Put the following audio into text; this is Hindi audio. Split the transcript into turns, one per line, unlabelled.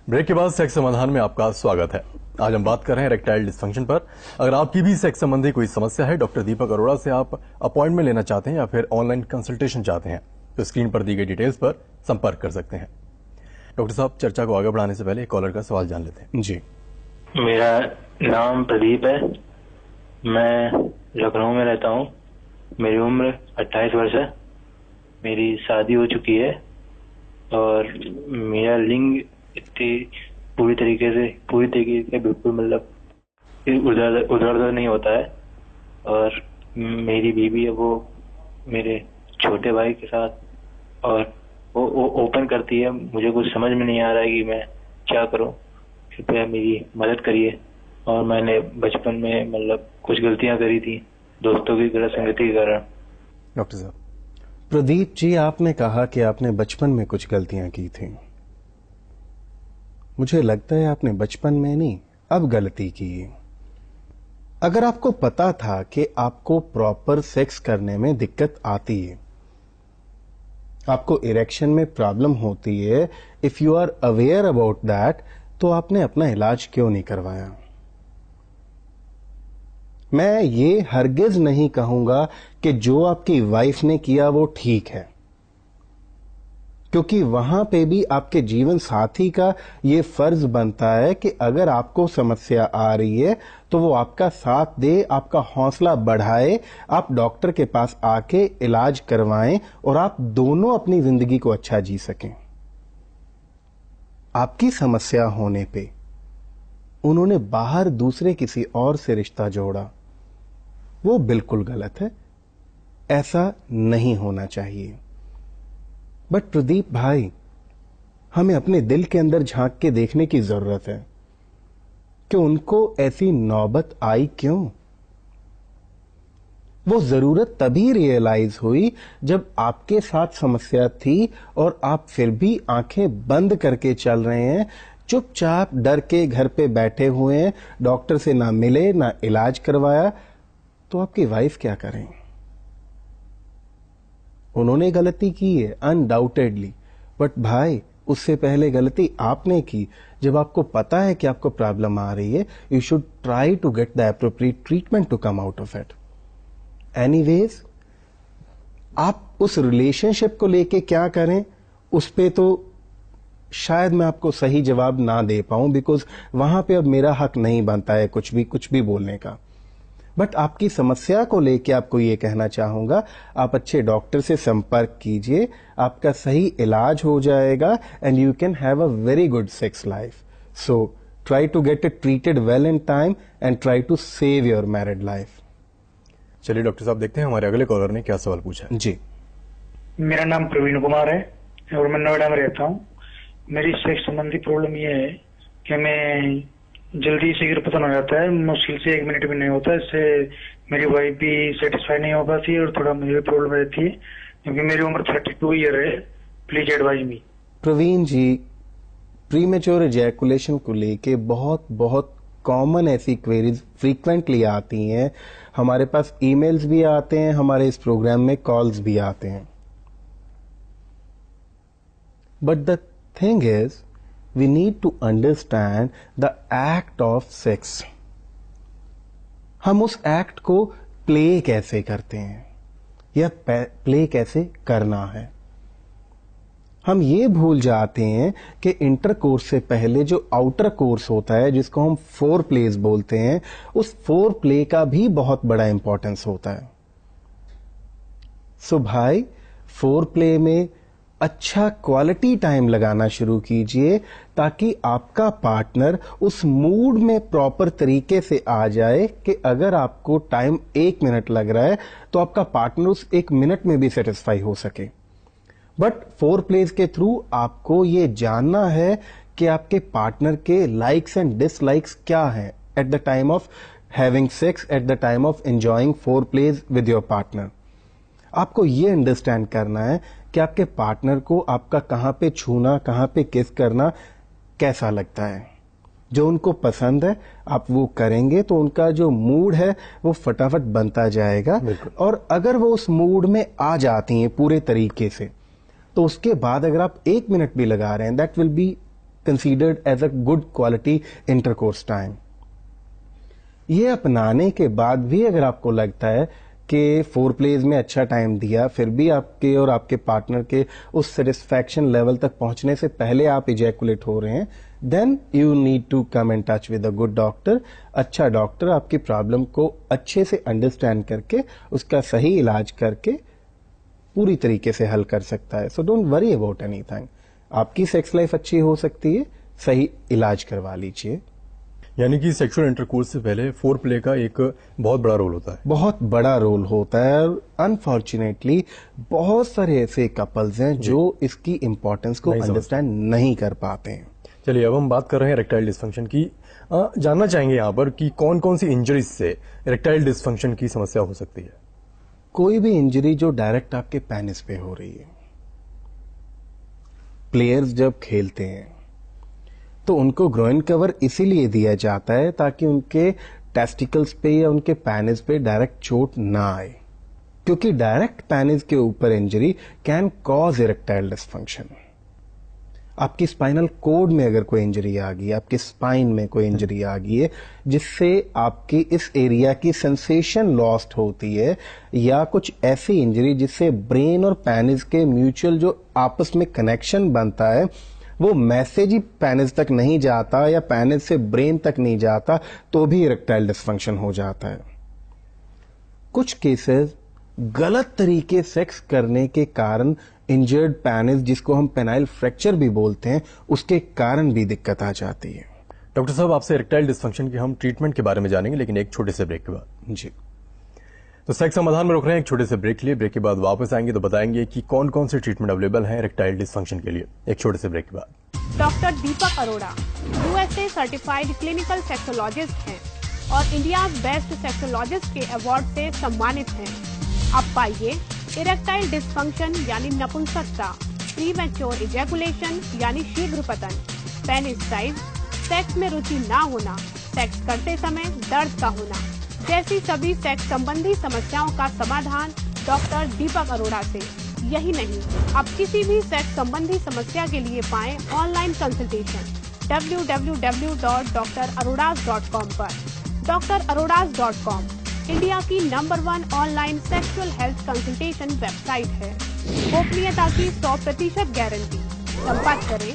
ब्रेक के बाद सेक्स समाधान में आपका स्वागत है। आज हम बात कर रहे हैं इरेक्टाइल डिस्फंक्शन पर। अगर आपकी भी सेक्स संबंधी कोई समस्या है, डॉक्टर दीपक अरोड़ा से आप अपॉइंटमेंट लेना चाहते हैं या फिर ऑनलाइन कंसल्टेशन चाहते हैं तो स्क्रीन पर दी गई डिटेल्स पर संपर्क कर सकते हैं। डॉक्टर साहब, चर्चा को आगे बढ़ाने से पहले एक कॉलर का सवाल जान लेते हैं। जी,
मेरा नाम प्रदीप है, मैं लखनऊ में रहता हूँ। मेरी उम्र 28 वर्ष है, मेरी शादी हो चुकी है और मेरा लिंग इतनी पूरी तरीके से बिल्कुल मतलब उधर नहीं होता है। और मेरी बीवी है, वो मेरे छोटे भाई के साथ और वो ओपन करती है। मुझे कुछ समझ में नहीं आ रहा है कि मैं क्या करूं, कृपया मेरी मदद करिए। और मैंने बचपन में मतलब कुछ गलतियां करी थी दोस्तों की गलत संगति के कारण।
डॉक्टर साहब,
प्रदीप जी, आपने कहा कि आपने बचपन में कुछ गलतियां की थी। मुझे लगता है आपने बचपन में नहीं, अब गलती की। अगर आपको पता था कि आपको प्रॉपर सेक्स करने में दिक्कत आती है, आपको इरेक्शन में प्रॉब्लम होती है, if you are aware about that, तो आपने अपना इलाज क्यों नहीं करवाया? मैं ये हरगिज नहीं कहूंगा कि जो आपकी वाइफ ने किया वो ठीक है, क्योंकि वहां पे भी आपके जीवन साथी का ये फर्ज बनता है कि अगर आपको समस्या आ रही है तो वो आपका साथ दे, आपका हौसला बढ़ाए, आप डॉक्टर के पास आके इलाज करवाएं और आप दोनों अपनी जिंदगी को अच्छा जी सकें। आपकी समस्या होने पे उन्होंने बाहर दूसरे किसी और से रिश्ता जोड़ा, वो बिल्कुल गलत है, ऐसा नहीं होना चाहिए। बट प्रदीप भाई, हमें अपने दिल के अंदर झांक के देखने की जरूरत है कि उनको ऐसी नौबत आई क्यों। वो जरूरत तभी रियलाइज हुई जब आपके साथ समस्या थी और आप फिर भी आंखें बंद करके चल रहे हैं, चुपचाप डर के घर पे बैठे हुए हैं, डॉक्टर से ना मिले ना इलाज करवाया। तो आपकी वाइफ क्या करें? उन्होंने गलती की है अनडाउटेडली, बट भाई उससे पहले गलती आपने की। जब आपको पता है कि आपको प्रॉब्लम आ रही है, you should try to get the appropriate treatment to come out of it. Anyways, आप उस रिलेशनशिप को लेके क्या करें, उस पे तो शायद मैं आपको सही जवाब ना दे पाऊं, बिकॉज वहां पे अब मेरा हक नहीं बनता है कुछ भी बोलने का। बट आपकी समस्या को लेके आपको ये कहना चाहूंगा, आप अच्छे डॉक्टर से संपर्क कीजिए, आपका सही इलाज हो जाएगा and you can have a very good sex life. So try to get it treated well in time and try to save your married life.
चलिए डॉक्टर साहब, देखते हैं हमारे अगले कॉलर ने क्या सवाल पूछा है।
जी,
मेरा नाम प्रवीण कुमार है और मैं नोएडा में रहता हूँ। मेरी सेक्स संबंधी प्रॉब्लम ये है कि मैं जल्दी शीघ्रपतन हो जाता है, मुश्किल से 1 मिनट भी नहीं होता। इससे मेरी वाइफ भी सेटिस्फाई नहीं हो पाती है और थोड़ा मुझे प्रॉब्लम रहती है, क्योंकि मेरी उम्र 32 ईयर है। Please advise me.
Praveen ji, premature ejaculation को लेके बहुत कॉमन ऐसी क्वेरीज फ्रीक्वेंटली आती हैं। हमारे पास ईमेल्स भी आते हैं, हमारे इस प्रोग्राम में कॉल्स भी आते हैं। But the thing is, we need to understand the act of sex. हम उस एक्ट को प्ले कैसे करते हैं या प्ले कैसे करना है। हम ये भूल जाते हैं कि इंटरकोर्स से पहले जो आउटर कोर्स होता है, जिसको हम फोर प्लेस बोलते हैं, उस फोर प्ले का भी बहुत बड़ा इंपॉर्टेंस होता है। सो भाई, फोर प्ले में अच्छा क्वालिटी टाइम लगाना शुरू कीजिए ताकि आपका पार्टनर उस मूड में प्रॉपर तरीके से आ जाए कि अगर आपको टाइम 1 मिनट लग रहा है तो आपका पार्टनर उस 1 मिनट में भी सेटिस्फाई हो सके। बट फोर प्लेस के थ्रू आपको ये जानना है कि आपके पार्टनर के लाइक्स एंड डिसलाइक्स क्या हैं at the time of having sex, at the time of enjoying four place with your partner. आपको ये अंडरस्टैंड करना है कि आपके पार्टनर को आपका कहां पे छूना, कहां पे किस करना कैसा लगता है। जो उनको पसंद है आप वो करेंगे तो उनका जो मूड है वो फटाफट बनता जाएगा। और अगर वो उस मूड में आ जाती हैं पूरे तरीके से, तो उसके बाद अगर आप 1 मिनट भी लगा रहे हैं, that will be considered as a good quality intercourse time. ये अपनाने के बाद भी अगर आपको लगता है कि फोर प्लेज में अच्छा टाइम दिया, फिर भी आपके और आपके पार्टनर के उस सेटिस्फैक्शन लेवल तक पहुंचने से पहले आप इजैकुलेट हो रहे हैं, then you need to come in touch with a good doctor. अच्छा डॉक्टर आपकी प्रॉब्लम को अच्छे से अंडरस्टैंड करके उसका सही इलाज करके पूरी तरीके से हल कर सकता है। So don't worry about anything. आपकी सेक्स लाइफ अच्छी हो सकती है, सही इलाज करवा लीजिए।
यानी कि सेक्सुअल इंटरकोर्स से पहले फोर प्ले का एक बहुत बड़ा रोल होता है।
बहुत बड़ा रोल होता है और अनफॉर्चुनेटली बहुत सारे ऐसे कपल्स हैं जो इसकी इंपॉर्टेंस को अंडरस्टैंड नहीं कर पाते हैं।
चलिए अब हम बात कर रहे हैं इरेक्टाइल डिस्फंक्शन की। जानना चाहेंगे यहाँ पर कि कौन कौन सी इंजरीज से इरेक्टाइल डिस्फंक्शन की समस्या हो सकती है।
कोई भी इंजरी जो डायरेक्ट आपके पेनिस पे हो रही है। प्लेयर्स जब खेलते हैं तो उनको ग्रोइन कवर इसीलिए दिया जाता है ताकि उनके टेस्टिकल्स पे या उनके पेनिस पे डायरेक्ट चोट ना आए, क्योंकि डायरेक्ट पेनिस के ऊपर injury can cause erectile dysfunction. आपकी स्पाइनल कोड में अगर कोई इंजरी आ गई, आपकी स्पाइन में कोई इंजरी आ गई है जिससे आपकी इस एरिया की सेंसेशन लॉस्ट होती है, या कुछ ऐसी इंजरी जिससे ब्रेन और पेनिस के म्यूचुअल जो आपस में कनेक्शन बनता है वो मैसेज ही पेनिस तक नहीं जाता या पेनिस से ब्रेन तक नहीं जाता, तो भी इरेक्टाइल डिस्फंक्शन हो जाता है। कुछ केसेस गलत तरीके सेक्स करने के कारण इंजर्ड पेनिस, जिसको हम पेनाइल फ्रैक्चर भी बोलते हैं, उसके कारण भी दिक्कत आ जाती है।
डॉक्टर साहब आपसे इरेक्टाइल डिस्फंक्शन के हम ट्रीटमेंट के बारे में जानेंगे, लेकिन एक छोटे से ब्रेक के बाद।
जी,
तो सेक्स समाधान में रोक रहे हैं एक छोटे से ब्रेक के लिए। ब्रेक के बाद वापस आएंगे तो बताएंगे कि कौन कौन से ट्रीटमेंट अवेलेबल हैं इरेक्टाइल डिस्फंक्शन के लिए। एक छोटे से ब्रेक के बाद।
Doctor Deepak Arora USA certified clinical sexologist हैं और इंडिया बेस्ट सेक्सोलॉजिस्ट के अवार्ड से सम्मानित हैं। अब पाइए इरेक्टाइल डिस्फंक्शन यानी नपुंसकता, प्रीमैच्योर इजैकुलेशन यानी शीघ्र पतन, पेनिस साइज, सेक्स में रुचि ना होना, सेक्स करते समय दर्द का होना जैसी सभी सेक्स संबंधी समस्याओं का समाधान डॉक्टर दीपक अरोड़ा से। यही नहीं, अब किसी भी सेक्स संबंधी समस्या के लिए पाएं ऑनलाइन कंसल्टेशन www.drarodas.com पर। drarodas.com इंडिया की number 1 online sexual health consultation website है। गोपनीयता की 100% गारंटी। संपर्क करें